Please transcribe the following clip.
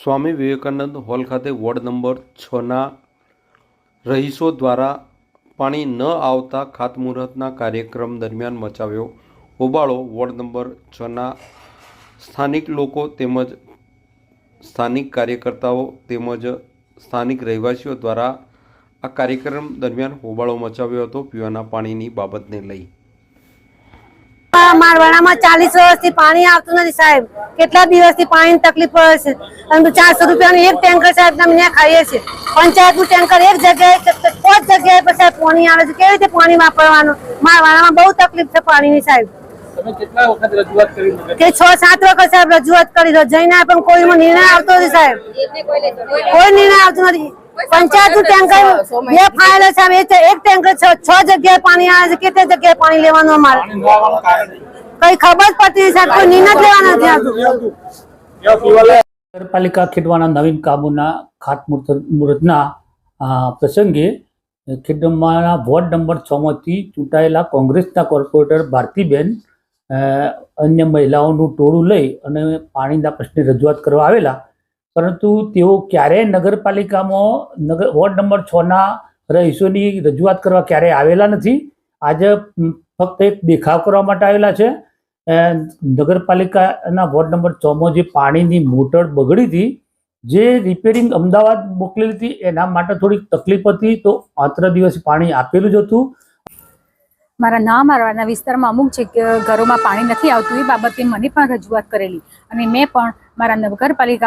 Swami Vivekananda hall ખાતે ward number 6ના રહીશો દ્વારા પાણી ન આવતા ખાતમુહૂર્તના કાર્યક્રમ દરમિયાન મચાવ્યો હોબાળો। વોર્ડ નંબર 6ના સ્થાનિક લોકો તેમજ સ્થાનિક કાર્યકર્તાઓ તેમજ સ્થાનિક રહેવાસીઓ દ્વારા આ કાર્યક્રમ દરમિયાન હોબાળો મચાવ્યો હતો પીવાના પાણીની બાબતને લઈ। मारवाड़ा 40 वर्ष पानी आवतुं नथी साहेब। केटला दिवसथी पानी तकलीफ पड़े छे। परंतु 400 रुपया एक टेंकर साहेब अमे खाईए छे। पंचायत टेंकर एक जगह 5 जगह पर साहेब पानी आवे छे। केवी रीते पानी वापरवानुं? मारवाड़ा बहुत तकलीफ छे पानी नी साहेब। તમે કેટલા વખત રજૂઆત કરી કે 6-7 વખત સાહેબ રજૂઆત કરી તો જઈને પણ કોઈનો નિર્ણય આવતો નથી સાહેબ। કોઈ નિર્ણય આવતો નથી। पंचायत टेंकर ये फाइल है एक टेंकर 6 जगह पानी आवे छे। केते जगह पानी लेवानो अमारे कई खबर पड़ती है। कोई निर्णय लेवानो નથી આવતું। નગરપાલિકા ખેડવાના નવીન કામોના ખાતમુહૂર્તના પ્રસંગે ખેડમાના વોર્ડ નંબર 6 માંથી ચૂંટાયેલા કોંગ્રેસના કોર્પોરેટર ભારતીબેન અન્ય મહિલાઓનું ટોળું લઈ અને પાણીના પ્રશ્ને રજૂઆત કરવા આવેલા, પરંતુ તેઓ ક્યારેય નગરપાલિકામાં વોર્ડ નંબર 6ના રહીશોની રજૂઆત કરવા ક્યારેય આવેલા નથી। આજે ફક્ત એક દેખાવ કરવા માટે આવેલા છે। નગરપાલિકાના વોર્ડ નંબર 6માં જે પાણીની મોટર બગડી હતી, જે રિપેરિંગ અમદાવાદ મોકલેલી હતી, એના માટે થોડીક તકલીફ હતી, તો 3 દિવસ પાણી આપેલું જ હતું। મારવાડના વિસ્તારમાં અમુક ઘરોમાં પાણી નથી આવતું, એ બાબતે મને પણ રજૂઆત કરેલી અને મેં પણ મારા નગરપાલિકા